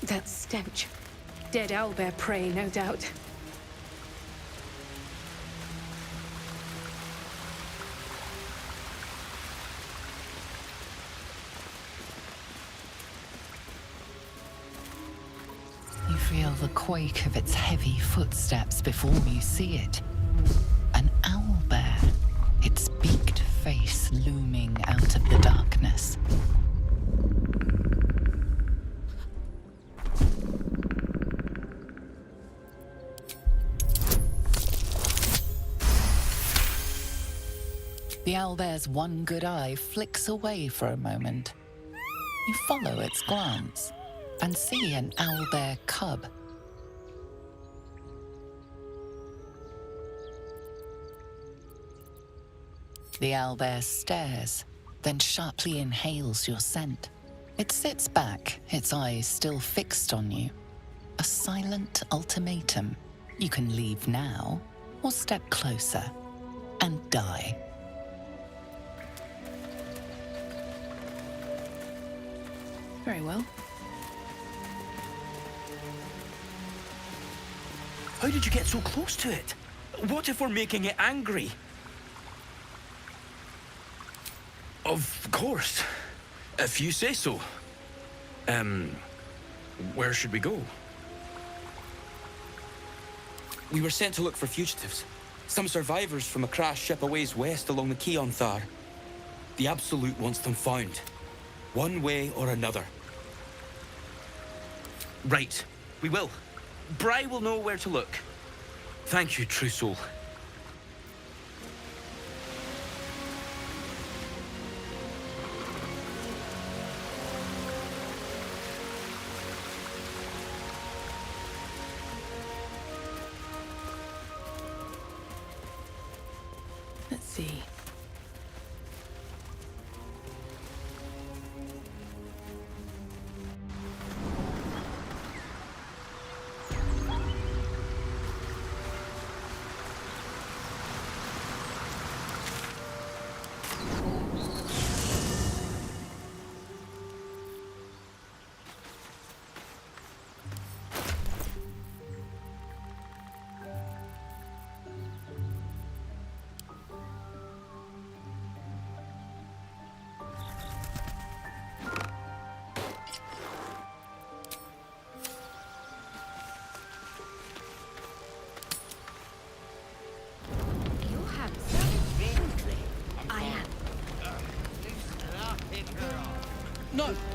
That stench. Dead owlbear prey, no doubt. You feel the quake of its heavy footsteps before you see it. An owlbear, its beaked face looming out of the darkness. The owlbear's one good eye flicks away for a moment. You follow its glance and see an owlbear cub. The owlbear stares, then sharply inhales your scent. It sits back, its eyes still fixed on you. A silent ultimatum. You can leave now, or step closer and die. Very well. How did you get so close to it? What if we're making it angry? Of course. If you say so. Where should we go? We were sent to look for fugitives. Some survivors from a crashed ship a ways west along the quay on Thar. The Absolute wants them found. One way or another. Right. We will. Bry will know where to look. Thank you, true soul. Let's see.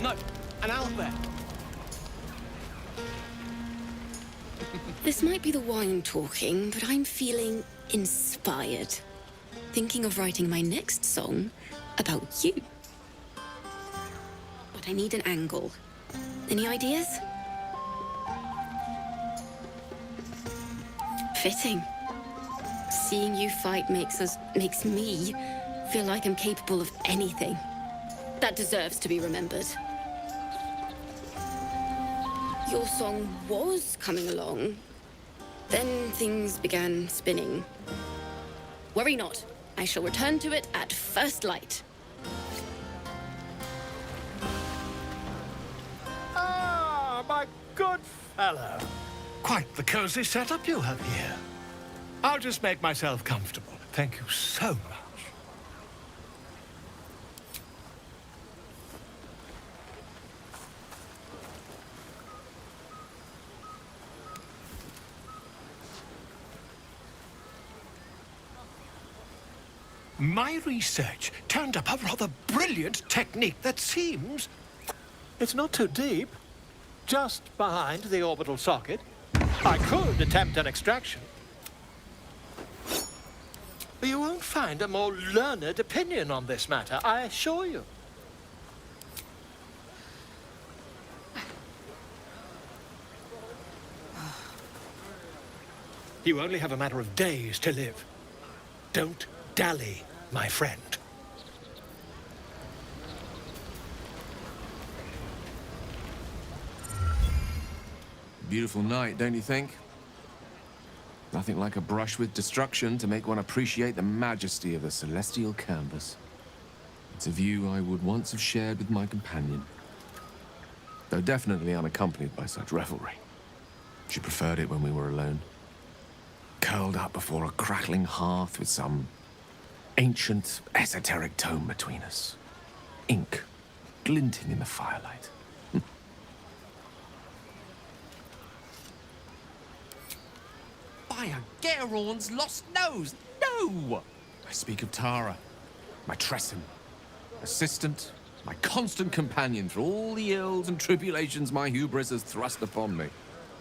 No, an owlbear. This might be the wine talking, but I'm feeling inspired. Thinking of writing my next song about you. But I need an angle. Any ideas? Fitting. Seeing you fight makes me feel like I'm capable of anything. That deserves to be remembered. Your song was coming along. Then things began spinning. Worry not. I shall return to it at first light. Ah, my good fellow. Quite the cozy setup you have here. I'll just make myself comfortable. Thank you so much. My research turned up a rather brilliant technique that seems... It's not too deep. Just behind the orbital socket. I could attempt an extraction. You won't find a more learned opinion on this matter, I assure you. You only have a matter of days to live. Don't dally, my friend. Beautiful night, don't you think? Nothing like a brush with destruction to make one appreciate the majesty of the celestial canvas. It's a view I would once have shared with my companion. though definitely unaccompanied by such revelry. She preferred it when we were alone, curled up before a crackling hearth with some ancient, esoteric tome between us. Ink glinting in the firelight. By a Gerorn's lost nose! No! I speak of Tara, my Tressim, assistant, my constant companion through all the ills and tribulations my hubris has thrust upon me.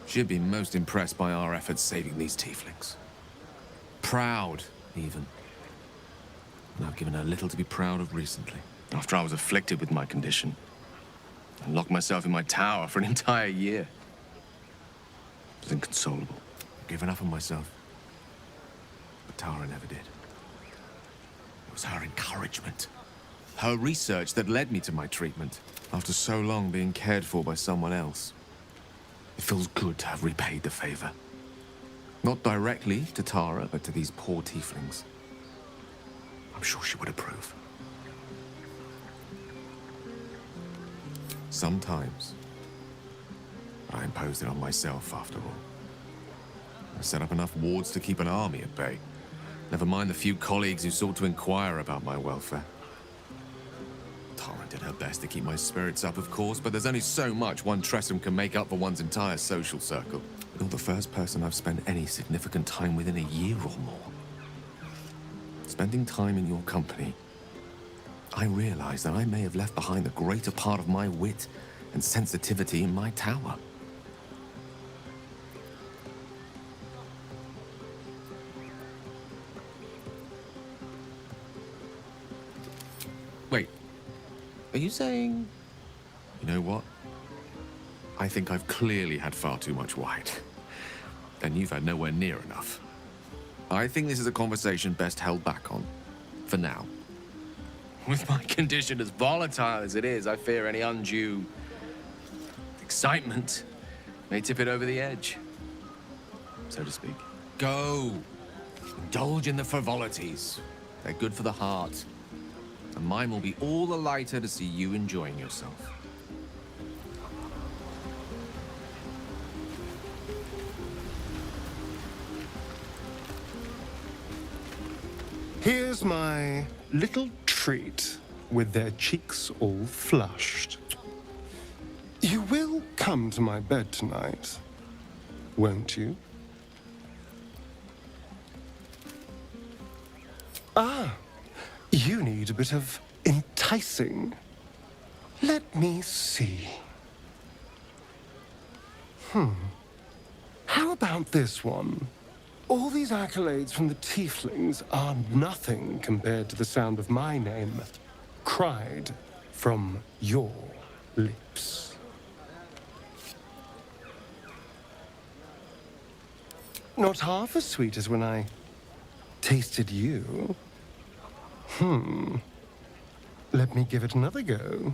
She'd been most impressed by our efforts saving these tieflings. Proud, even. And I've given her little to be proud of recently. After I was afflicted with my condition, and locked myself in my tower for an entire year. It was inconsolable. I've given up on myself. But Tara never did. It was her encouragement, her research that led me to my treatment. After so long being cared for by someone else, it feels good to have repaid the favor. Not directly to Tara, but to these poor tieflings. I'm sure she would approve. Sometimes, I imposed it on myself after all. I set up enough wards to keep an army at bay. Never mind the few colleagues who sought to inquire about my welfare. Tara did her best to keep my spirits up, of course, but there's only so much one Tressum can make up for one's entire social circle. You're the first person I've spent any significant time with in a year or more. Spending time in your company, I realize that I may have left behind the greater part of my wit and sensitivity in my tower. Wait, are you saying... You know what? I think I've clearly had far too much wine. And you've had nowhere near enough. I think this is a conversation best held back on. For now. With my condition as volatile as it is, I fear any undue excitement may tip it over the edge, so to speak. Go! Indulge in the frivolities. They're good for the heart. And mine will be all the lighter to see you enjoying yourself. Here's my little treat with their cheeks all flushed. You will come to my bed tonight, won't you? Ah, you need a bit of enticing. Let me see. How about this one? All these accolades from the Tieflings are nothing compared to the sound of my name, cried from your lips. Not half as sweet as when I tasted you. Let me give it another go.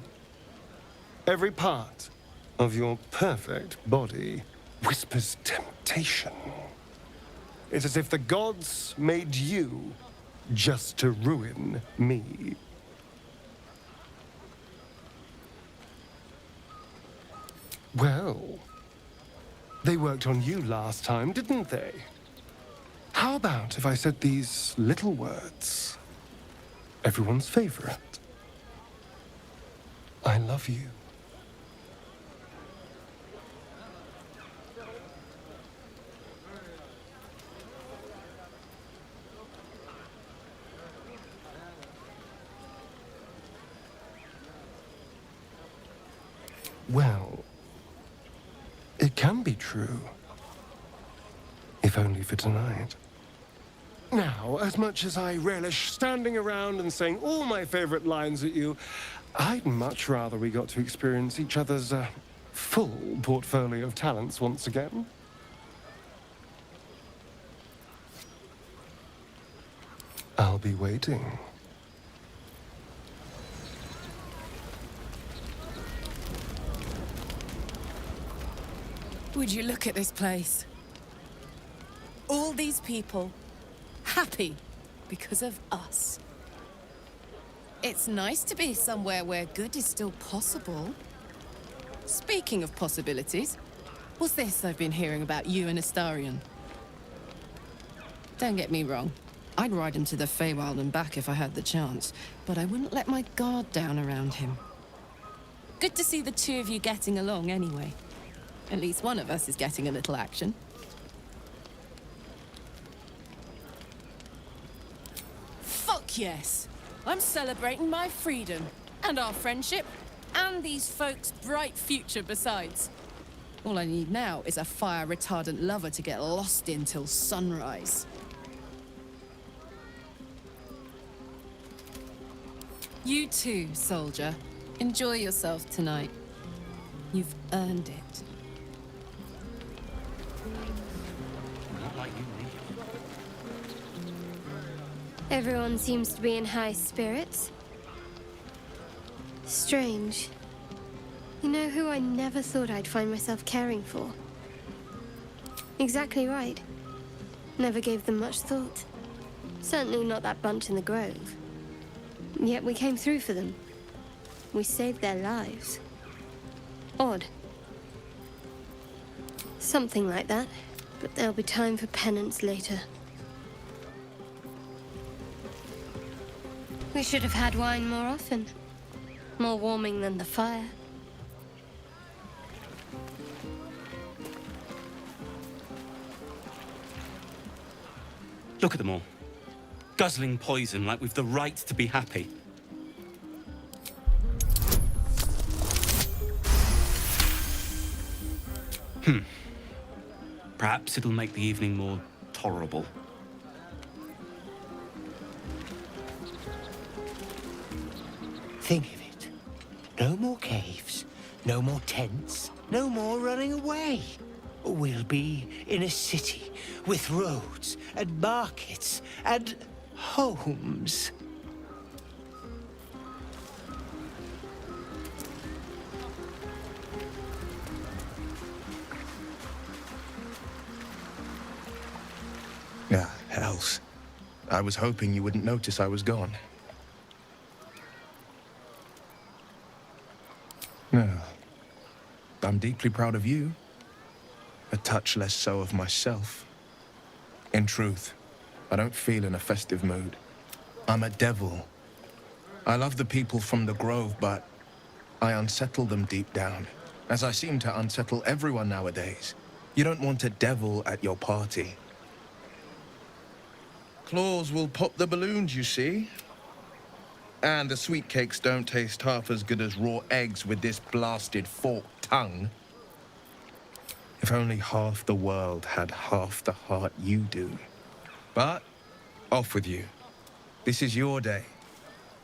Every part of your perfect body whispers temptation. It's as if the gods made you just to ruin me. Well, they worked on you last time, didn't they? How about if I said these little words? Everyone's favorite. I love you. Well, it can be true. If only for tonight. Now, as much as I relish standing around and saying all my favorite lines at you, I'd much rather we got to experience each other's full portfolio of talents once again. I'll be waiting. Would you look at this place? All these people happy because of us. It's nice to be somewhere where good is still possible. Speaking of possibilities, what's this I've been hearing about you and Astarion? Don't get me wrong. I'd ride him to the Feywild and back if I had the chance, but I wouldn't let my guard down around him. Good to see the two of you getting along anyway. At least one of us is getting a little action. Fuck yes! I'm celebrating my freedom, and our friendship, and these folks' bright future besides. All I need now is a fire-retardant lover to get lost in till sunrise. You too, soldier. Enjoy yourself tonight. You've earned it. Not like you, Lee. Everyone seems to be in high spirits. Strange. You know who I never thought I'd find myself caring for? Exactly right. Never gave them much thought. Certainly not that bunch in the grove. Yet we came through for them. We saved their lives. Odd. Something like that. But there'll be time for penance later. We should have had wine more often. More warming than the fire. Look at them all. Guzzling poison like we've the right to be happy. Perhaps it'll make the evening more tolerable. Think of it. No more caves, no more tents, no more running away. We'll be in a city with roads and markets and homes. Ah, hells. I was hoping you wouldn't notice I was gone. No. I'm deeply proud of you. A touch less so of myself. In truth, I don't feel in a festive mood. I'm a devil. I love the people from the Grove, but I unsettle them deep down, as I seem to unsettle everyone nowadays. You don't want a devil at your party. Claws will pop the balloons, you see. And the sweet cakes don't taste half as good as raw eggs with this blasted forked tongue. If only half the world had half the heart you do. But, off with you. This is your day.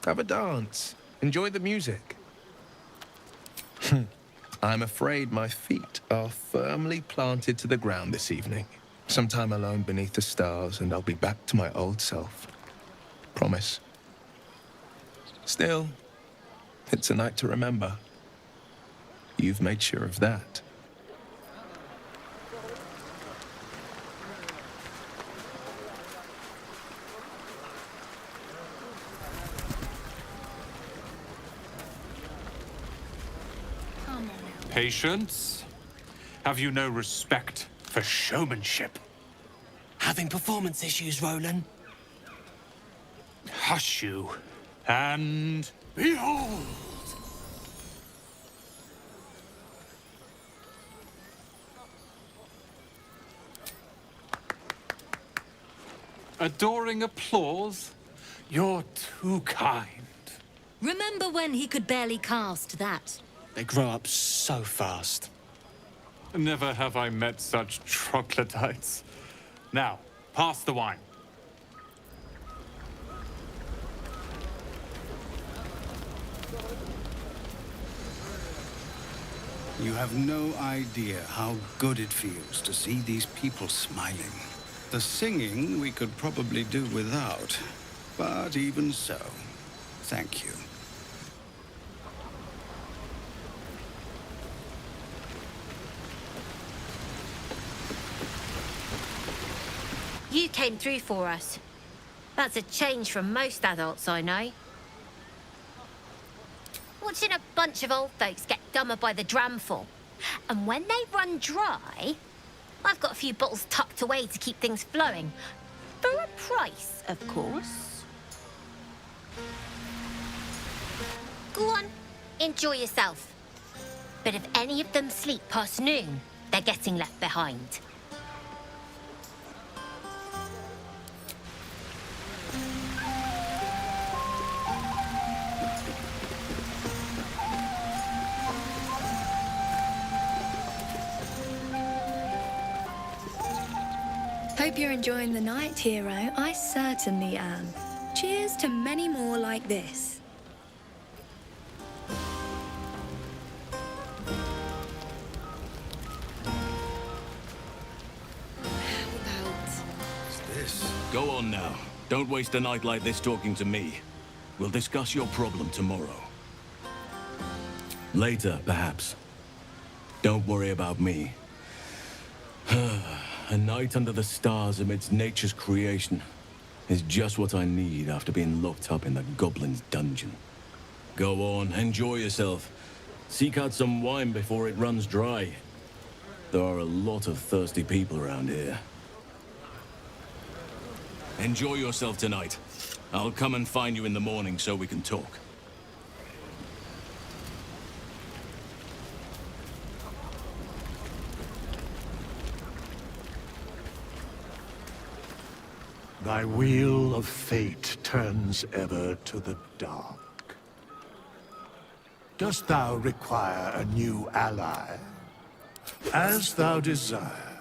Have a dance. Enjoy the music. I'm afraid my feet are firmly planted to the ground this evening. Some time alone beneath the stars, and I'll be back to my old self. Promise. Still, it's a night to remember. You've made sure of that. Patience? Have you no respect for showmanship? Having performance issues, Roland? Hush you, and behold! Adoring applause? You're too kind. Remember when he could barely cast that? They grow up so fast. Never have I met such troglodytes. Now, pass the wine. You have no idea how good it feels to see these people smiling. The singing we could probably do without, but even so, thank you. You came through for us. That's a change from most adults I know. Watching a bunch of old folks get dumber by the dramful. And when they run dry, I've got a few bottles tucked away to keep things flowing. For a price, of course. Go on, enjoy yourself. But if any of them sleep past noon, they're getting left behind. Hope you're enjoying the night, hero. I certainly am. Cheers to many more like this. Go on now. Don't waste a night like this talking to me. We'll discuss your problem tomorrow. Later, perhaps. Don't worry about me. A night under the stars amidst nature's creation is just what I need after being locked up in the goblin's dungeon. Go on, enjoy yourself. Seek out some wine before it runs dry. There are a lot of thirsty people around here. Enjoy yourself tonight. I'll come and find you in the morning so we can talk. Thy wheel of fate turns ever to the dark. Dost thou require a new ally? As thou desire.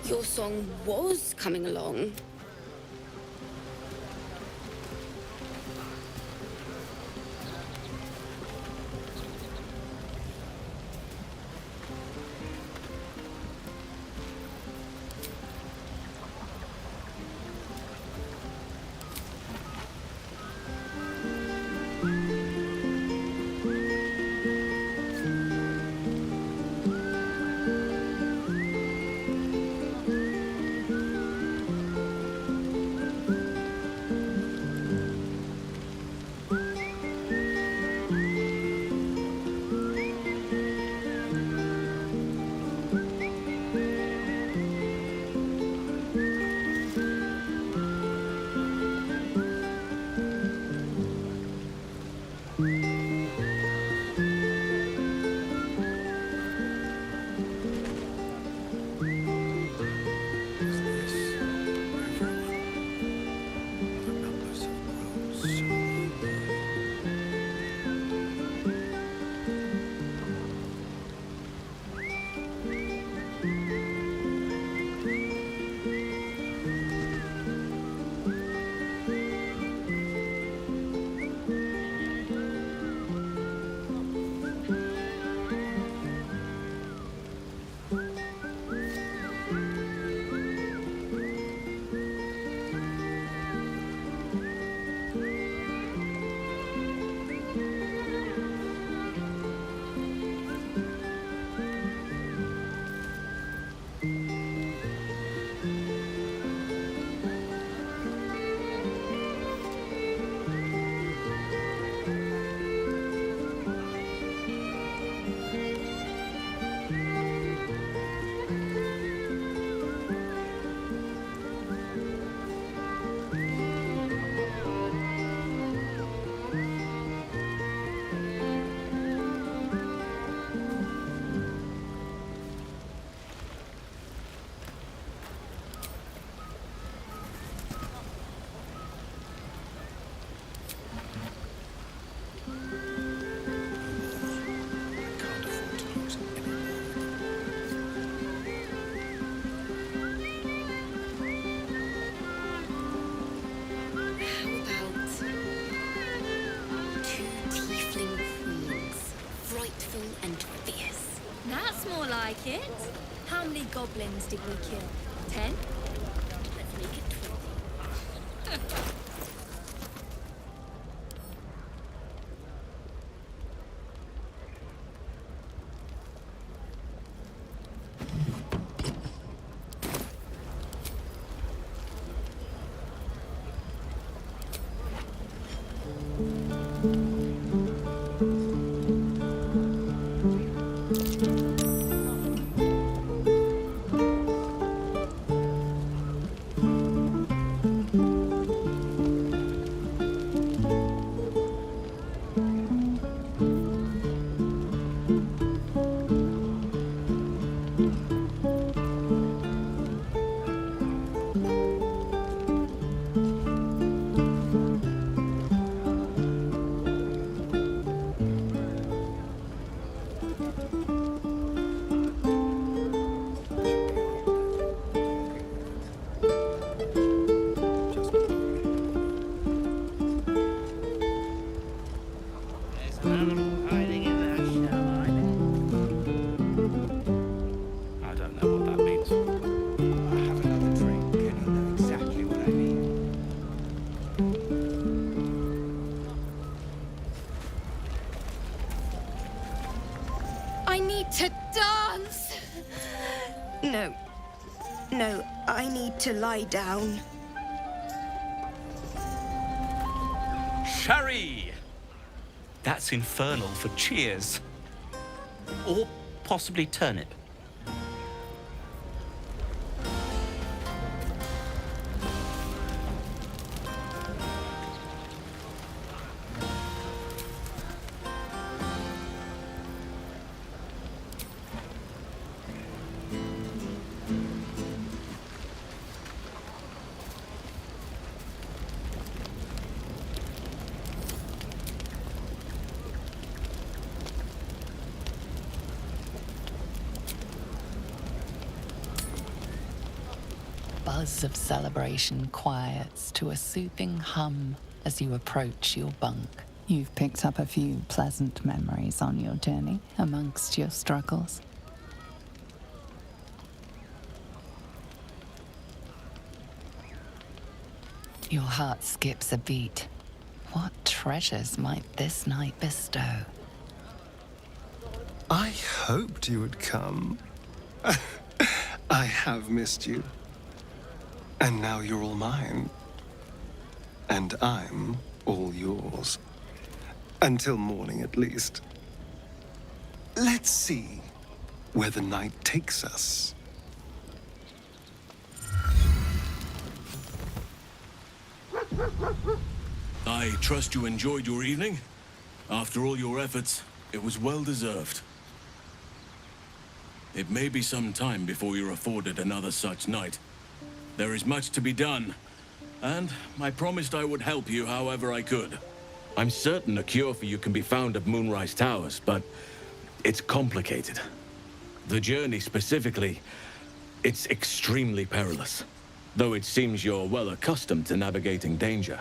Your song was coming along. That's more like it. How many goblins did we kill? 10? Let's make it 20. I need to dance! No. No, I need to lie down. Sherry! That's infernal for cheers. Or possibly turnip. buzz of celebration quiets to a soothing hum as you approach your bunk. You've picked up a few pleasant memories on your journey amongst your struggles. Your heart skips a beat. What treasures might this night bestow? I hoped you would come. I have missed you. And now you're all mine. And I'm all yours. Until morning, at least. Let's see where the night takes us. I trust you enjoyed your evening. After all your efforts, it was well deserved. It may be some time before you're afforded another such night. There is much to be done, and I promised I would help you however I could. I'm certain a cure for you can be found at Moonrise Towers, but it's complicated. The journey specifically, it's extremely perilous, though it seems you're well accustomed to navigating danger.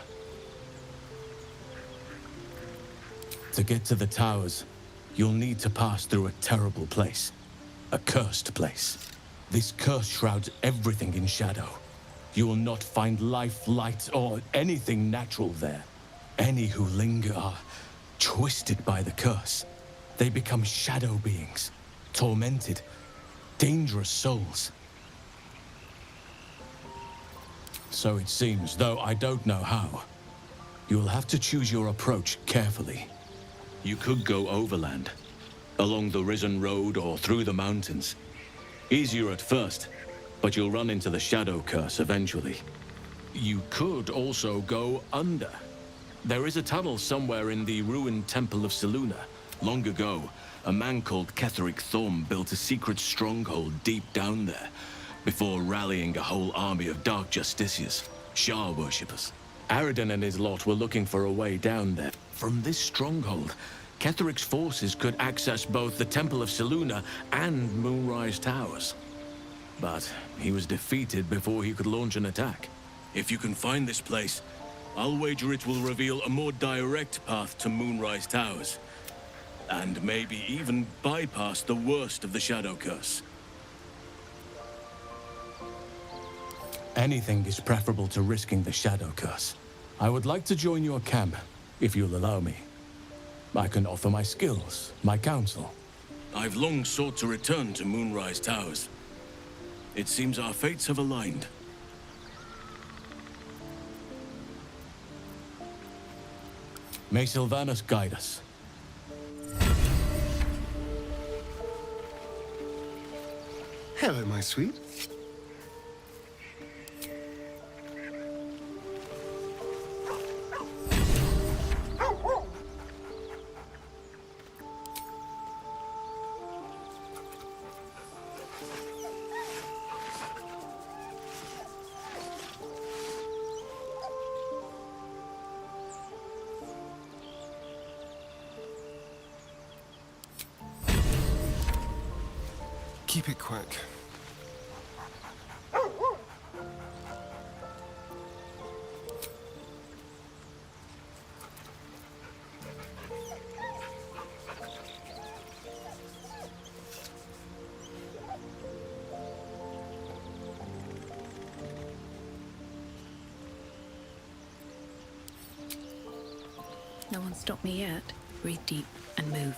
To get to the towers, you'll need to pass through a terrible place. A cursed place. This curse shrouds everything in shadow. You will not find life, light, or anything natural there. Any who linger are twisted by the curse. They become shadow beings, tormented, dangerous souls. So it seems, though I don't know how. You will have to choose your approach carefully. You could go overland, along the Risen Road or through the mountains. Easier at first, but you'll run into the shadow curse eventually. You could also go under. There is a tunnel somewhere in the ruined Temple of Selûne. Long ago, a man called Ketheric Thorm built a secret stronghold deep down there, before rallying a whole army of Dark Justiciars, Shah worshippers. Aradin and his lot were looking for a way down there. From this stronghold, Ketheric's forces could access both the Temple of Selûne and Moonrise Towers. But he was defeated before he could launch an attack. If you can find this place, I'll wager it will reveal a more direct path to Moonrise Towers. And maybe even bypass the worst of the Shadow Curse. Anything is preferable to risking the Shadow Curse. I would like to join your camp, if you'll allow me. I can offer my skills, my counsel. I've long sought to return to Moonrise Towers. It seems our fates have aligned. May Sylvanus guide us. Hello, my sweet. Keep it quick. No one stopped me yet. Breathe deep and move.